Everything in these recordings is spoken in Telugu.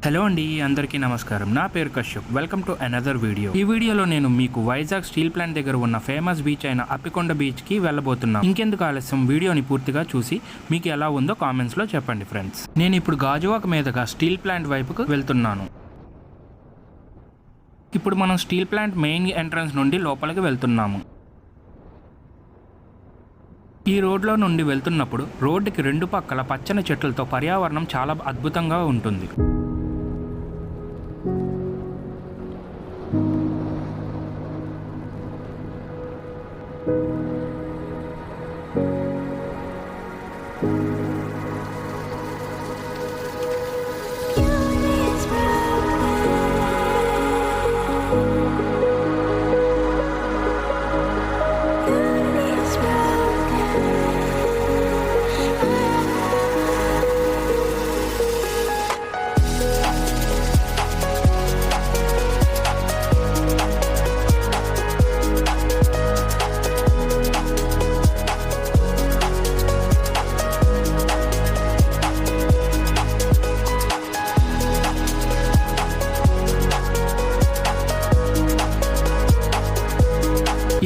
హలో అండి, అందరికీ నమస్కారం. నా పేరు Kashyap. Welcome to another video. ఈ వీడియోలో నేను మీకు వైజాగ్ స్టీల్ ప్లాంట్ దగ్గర ఉన్న ఫేమస్ బీచ్ అయిన అప్పికొండ బీచ్కి వెళ్ళబోతున్నాను. ఇంకెందుకు ఆలస్యం, వీడియోని పూర్తిగా చూసి మీకు ఎలా ఉందో కామెంట్స్లో చెప్పండి ఫ్రెండ్స్. నేను ఇప్పుడు గాజువాక మీదుగా స్టీల్ ప్లాంట్ వైపుకు వెళ్తున్నాను. ఇప్పుడు మనం స్టీల్ ప్లాంట్ మెయిన్ ఎంట్రన్స్ నుండి లోపలికి వెళ్తున్నాము. ఈ రోడ్లో నుండి వెళ్తున్నప్పుడు రోడ్డుకి రెండు పక్కల పచ్చని చెట్లతో పర్యావరణం చాలా అద్భుతంగా ఉంటుంది.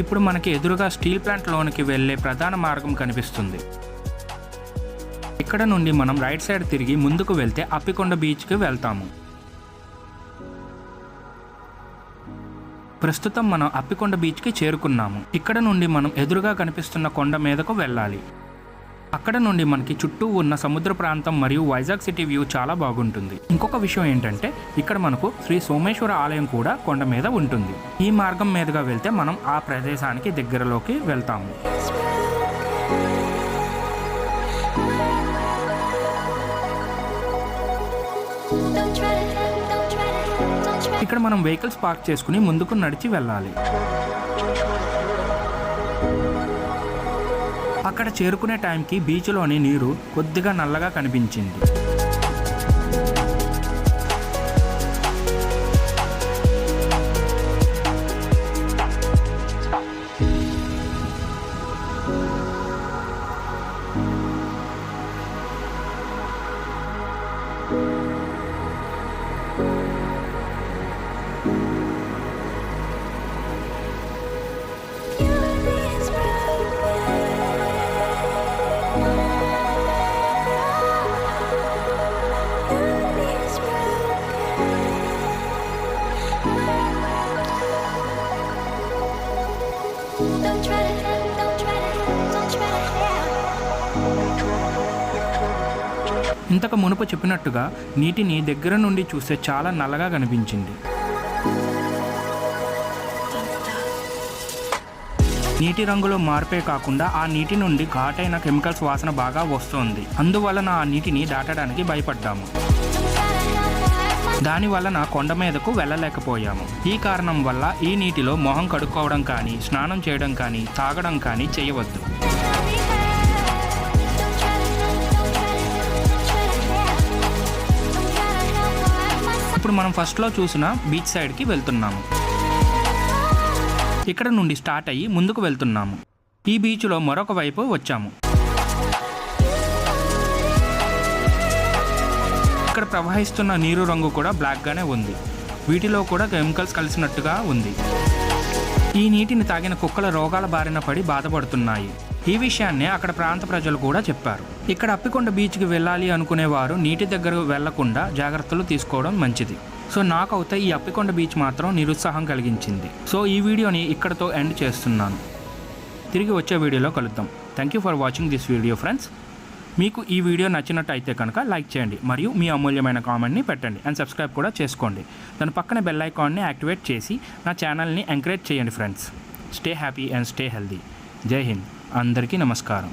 ఇప్పుడు మనకి ఎదురుగా స్టీల్ ప్లాంట్ లోనికి వెళ్ళే ప్రధాన మార్గం కనిపిస్తుంది. ఇక్కడ నుండి మనం రైట్ సైడ్ తిరిగి ముందుకు వెళ్తే అప్పికొండ బీచ్కి వెళ్తాము. ప్రస్తుతం మనం అప్పికొండ బీచ్కి చేరుకున్నాము. ఇక్కడ నుండి మనం ఎదురుగా కనిపిస్తున్న కొండ మీదకు వెళ్ళాలి. అక్కడ నుండి మనకి చుట్టూ ఉన్న సముద్ర ప్రాంతం మరియు వైజాగ్ సిటీ వ్యూ చాలా బాగుంటుంది. ఇంకొక విషయం ఏంటంటే ఇక్కడ మనకు శ్రీ సోమేశ్వర ఆలయం కూడా కొండ మీద ఉంటుంది. ఈ మార్గం మీదుగా వెళ్తే మనం ఆ ప్రదేశానికి దగ్గరలోకి వెళ్తాము. ఇక్కడ మనం వెహికల్స్ పార్క్ చేసుకుని ముందుకు నడిచి వెళ్ళాలి. అక్కడ చేరుకునే టైంకి బీచ్లోని నీరు కొద్దిగా నల్లగా కనిపించింది. ఇంతకు మునుపు చెప్పినట్టుగా నీటిని దగ్గర నుండి చూస్తే చాలా నల్లగా కనిపించింది. నీటి రంగులో మార్పే కాకుండా ఆ నీటి నుండి ఘాటైన కెమికల్స్ వాసన బాగా వస్తోంది. అందువలన ఆ నీటిని దాటడానికి భయపడ్డాము. దానివలన కొండ మీదకు వెళ్ళలేకపోయాము. ఈ కారణం వల్ల ఈ నీటిలో మొహం కడుక్కోవడం కానీ, స్నానం చేయడం కానీ, తాగడం కానీ చేయవద్దు. ఇప్పుడు మనం ఫస్ట్లో చూసిన బీచ్ సైడ్కి వెళ్తున్నాము. ఇక్కడ నుండి స్టార్ట్ అయ్యి ముందుకు వెళ్తున్నాము. ఈ బీచ్లో మరొక వైపు వచ్చాము. ఇక్కడ ప్రవహిస్తున్న నీరు రంగు కూడా బ్లాక్గానే ఉంది. వీటిలో కూడా కెమికల్స్ కలిసినట్టుగా ఉంది. ఈ నీటిని తాగిన కుక్కల రోగాల బారిన పడి బాధపడుతున్నాయి. ఈ విషయాన్ని అక్కడ ప్రాంత ప్రజలు కూడా చెప్పారు. ఇక్కడ అప్పికొండ బీచ్కి వెళ్ళాలి అనుకునేవారు నీటి దగ్గర వెళ్లకుండా జాగ్రత్తలు తీసుకోవడం మంచిది. సో నాకైతే ఈ అప్పికొండ బీచ్ మాత్రం నిరుత్సాహం కలిగించింది. సో ఈ వీడియోని ఇక్కడతో ఎండ్ చేస్తున్నాను. తిరిగి వచ్చే వీడియోలో కలుద్దాం. Thank you for watching this video friends. మీకు ఈ వీడియో నచ్చినట్టు అయితే కనుక లైక్ చేయండి మరియు మీ అమూల్యమైన కామెంట్ని పెట్టండి అండ్ సబ్స్క్రైబ్ కూడా చేసుకోండి. దాని పక్కన బెల్ ఐకాన్ని యాక్టివేట్ చేసి నా ఛానల్ని ఎంకరేజ్ చేయండి friends. Stay happy and stay healthy. జై హింద్. అందరికీ నమస్కారం.